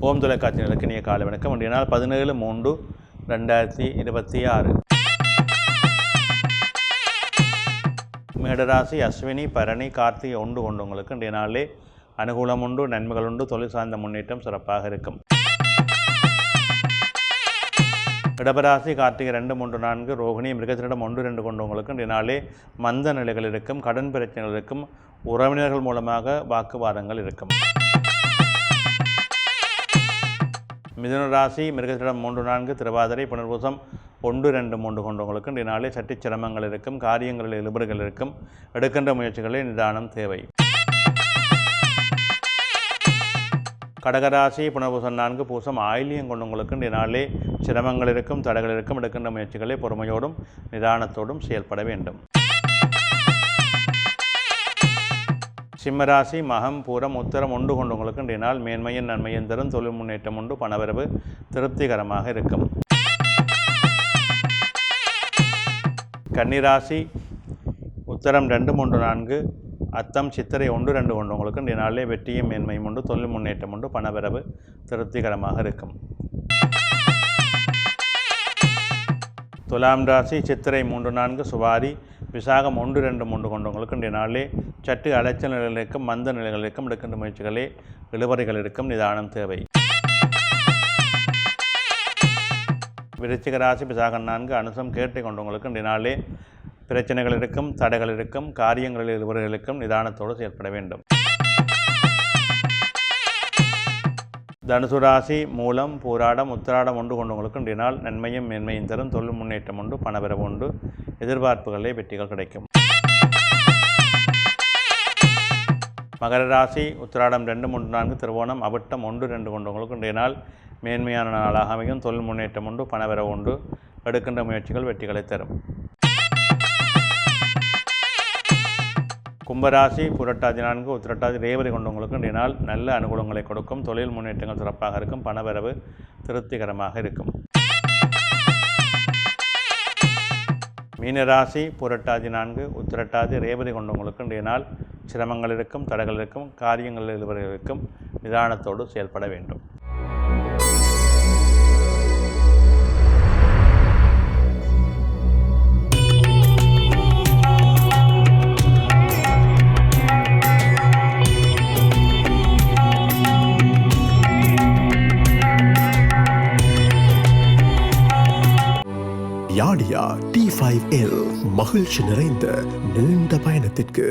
ஓம் தொலைக்காட்சி இலக்கிய கால வணக்கம். இன்றைய நாள் 17/3/2026. மேடராசி அஸ்வினி பரணி கார்த்திகை ஒன்று கொண்டவங்களுக்கு இன்றைய நாளிலே அனுகூலம் உண்டு, நன்மைகள் உண்டு, தொழில் சார்ந்த முன்னேற்றம் சிறப்பாக இருக்கும். இடபராசி கார்த்திகை 2, 3, 4 ரோகிணி மிருகத்தினிடம் 1, 2 கொண்டவங்களுக்கு இன்றைய நாளே மந்த நிலைகள் இருக்கும், கடன் பிரச்சனைகள் இருக்கும், உறவினர்கள் மூலமாக வாக்குவாதங்கள் இருக்கும். மிதுன ராசி மிருகத்திடம் 3, 4 திருவாதிரை புனர்பூசம் 1, 2, 3 கொண்டவங்களுக்கு இன்றைய நாளே சற்று சிரமங்கள் இருக்கும், காரியங்களில் இழுபறிகள் இருக்கும், எடுக்கின்ற முயற்சிகளில் நிதானம் தேவை. கடகராசி புனர்பூசம் 4 பூசம் ஆயிலியம் கொண்டவங்களுக்கு இன்றைய நாளே சிரமங்கள் இருக்கும், தடைகள் இருக்கும், எடுக்கின்ற முயற்சிகளை பொறுமையோடும் நிதானத்தோடும் செயல்பட வேண்டும். சிம்மராசி மகம் பூரம் உத்தரம் 1 கொண்டவங்களுக்கு இன்றைய நாள் மேன்மையின் நன்மையின் தரும், தொழில் முன்னேற்றம் உண்டு, பணவரவு திருப்திகரமாக இருக்கும். கன்னிராசி உத்தரம் 2, 3, 4 அத்தம் சித்திரை 1, 2 கொண்டவங்களுக்கு இன்றைய நாளிலே வெற்றியும் மேன்மையும் உண்டு, தொழில் முன்னேற்றம் உண்டு, பணவரவு திருப்திகரமாக இருக்கும். துலாம் ராசி சித்திரை 3, 4 சுவாரி விசாகம் 1, 2, 3 கொண்டவங்களுக்கு இன்றைய நாளிலே சற்று அலைச்சல் நிலைகள் இருக்கும், மந்த நிலைகள் இருக்கும், எடுக்கின்ற முயற்சிகளே இழுபறிகள் இருக்கும், நிதானம் தேவை. விருச்சிக ராசி விசாகம் 4 அனுசம் கேட்டை கொண்டவங்களுக்கு இன்றைய நாளிலே பிரச்சனைகள் இருக்கும், தடைகள் இருக்கும், காரியங்களில் இழுபறிகள் இருக்கும், நிதானத்தோடு செயல்பட வேண்டும். தனுசு ராசி மூலம் பூராடம் உத்திராடம் 1 கொண்டவங்களுக்கு இன்றைய நாள் நன்மையும் மேன்மையும் தரும், தொழில் முன்னேற்றம் உண்டு, பணவரவு உண்டு, எதிர்பார்ப்புகளே வெற்றிகள் கிடைக்கும். மகர ராசி உத்திராடம் 2, 3, 4 திருவோணம் அவிட்டம் 1, 2 கொண்டவங்களுக்கு இன்றைய நாள் மேன்மையான நாளாக அமையும், தொழில் முன்னேற்றம் உண்டு, பணவரவு உண்டு, எடுக்கின்ற முயற்சிகள் வெற்றிகளை தரும். கும்பராசி புரட்டாதி 4 உத்திரட்டாதி ரேவதி கொண்டவங்களுக்கு இன்றைய நாள் நல்ல அனுகூலங்களை கொடுக்கும், தொழில் முன்னேற்றங்கள் சிறப்பாக இருக்கும், பணவரவு திருப்திகரமாக இருக்கும். மீனராசி புரட்டாதி 4 உத்திரட்டாதி ரேவதி கொண்டவங்களுக்கு இன்றைய நாள் சிரமங்கள் இருக்கும், தடைகள் இருக்கும், காரியங்களில் இழுபறிகள் இருக்கும், நிதானத்தோடு செயல்பட வேண்டும். யாடியா T5L மகிழ்ச்சி நிறைந்த நீண்ட பயணத்திற்கு.